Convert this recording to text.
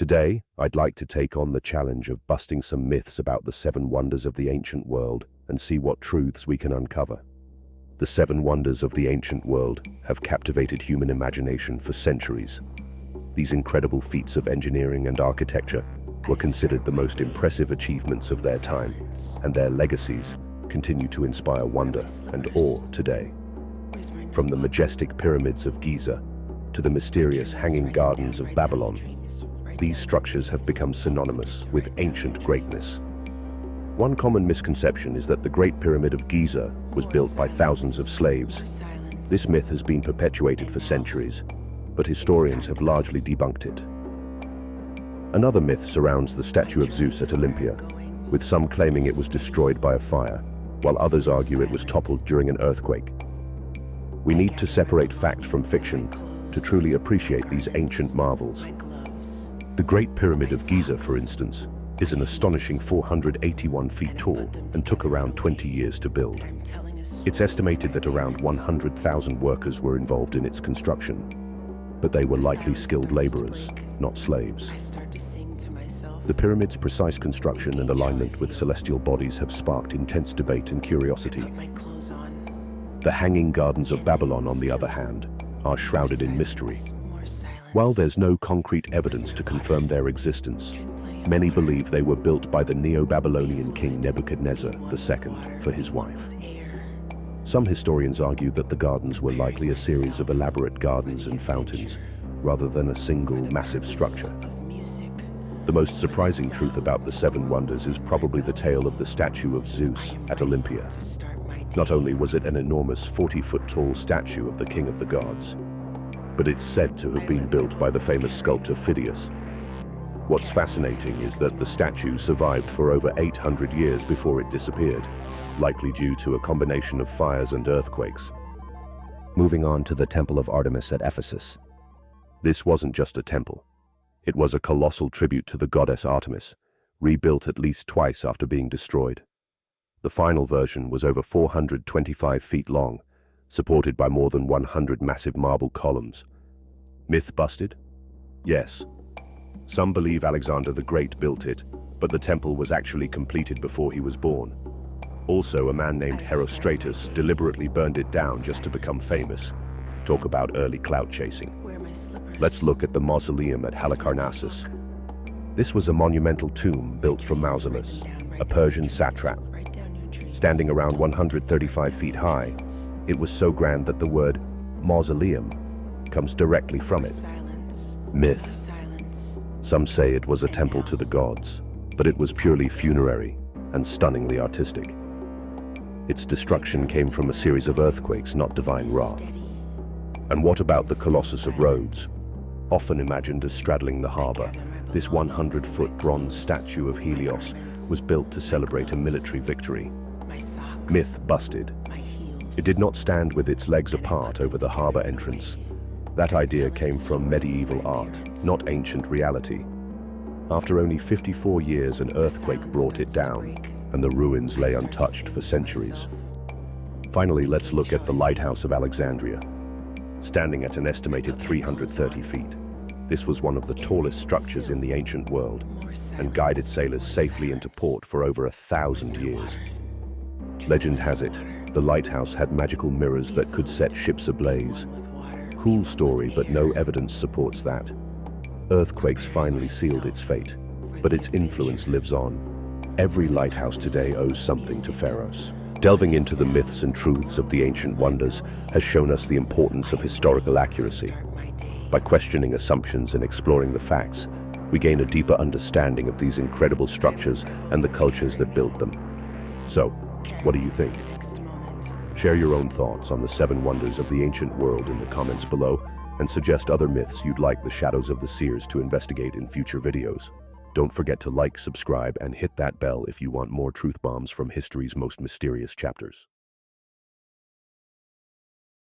Today, I'd like to take on the challenge of busting some myths about the seven wonders of the ancient world and see what truths we can uncover. The seven wonders of the ancient world have captivated human imagination for centuries. These incredible feats of engineering and architecture were considered the most impressive achievements of their time, and their legacies continue to inspire wonder and awe today. From the majestic pyramids of Giza to the mysterious hanging gardens of Babylon, these structures have become synonymous with ancient greatness. One common misconception is that the Great Pyramid of Giza was built by thousands of slaves. This myth has been perpetuated for centuries, but historians have largely debunked it. Another myth surrounds the statue of Zeus at Olympia, with some claiming it was destroyed by a fire, while others argue it was toppled during an earthquake. We need to separate fact from fiction to truly appreciate these ancient marvels. The Great Pyramid of Giza, for instance, is an astonishing 481 feet tall and took around 20 years to build. It's estimated that around 100,000 workers were involved in its construction, but they were likely skilled laborers, not slaves. The pyramid's precise construction and alignment with celestial bodies have sparked intense debate and curiosity. The Hanging Gardens of Babylon, on the other hand, are shrouded in mystery. While there's no concrete evidence to confirm their existence, many believe they were built by the Neo-Babylonian king Nebuchadnezzar II for his wife. Some historians argue that the gardens were likely a series of elaborate gardens and fountains, rather than a single massive structure. The most surprising truth about the seven wonders is probably the tale of the statue of Zeus at Olympia. Not only was it an enormous 40-foot-tall statue of the king of the gods, but it's said to have been built by the famous sculptor Phidias. What's fascinating is that the statue survived for over 800 years before it disappeared, likely due to a combination of fires and earthquakes. Moving on to the Temple of Artemis at Ephesus. This wasn't just a temple. It was a colossal tribute to the goddess Artemis, rebuilt at least twice after being destroyed. The final version was over 425 feet long, supported by more than 100 massive marble columns. Myth busted? Yes. Some believe Alexander the Great built it, but the temple was actually completed before he was born. Also, a man named Herostratus deliberately burned it down just to become famous. Talk about early clout chasing. Let's look at the Mausoleum at Halicarnassus. This was a monumental tomb built from Mausolus, a Persian satrap. Standing around 135 feet high, it was so grand that the word mausoleum comes directly from it. Myth. Some say it was a temple to the gods, but it was purely funerary and stunningly artistic. Its destruction came from a series of earthquakes, not divine wrath. And what about the Colossus of Rhodes? Often imagined as straddling the harbor, this 100-foot bronze statue of Helios was built to celebrate a military victory. Myth busted. It did not stand with its legs apart over the harbor entrance. That idea came from medieval art, not ancient reality. After only 54 years, an earthquake brought it down, and the ruins lay untouched for centuries. Finally, let's look at the Lighthouse of Alexandria. Standing at an estimated 330 feet, this was one of the tallest structures in the ancient world, and guided sailors safely into port for over 1,000 years. Legend has it, the lighthouse had magical mirrors that could set ships ablaze. Cool story, but no evidence supports that. Earthquakes finally sealed its fate, but its influence lives on. Every lighthouse today owes something to pharaohs. Delving into the myths and truths of the ancient wonders has shown us the importance of historical accuracy. By questioning assumptions and exploring the facts, we gain a deeper understanding of these incredible structures and the cultures that built them. So, what do you think? Share your own thoughts on the seven wonders of the ancient world in the comments below, and suggest other myths you'd like the Shadows of the Seers to investigate in future videos. Don't forget to like, subscribe, and hit that bell if you want more truth bombs from history's most mysterious chapters.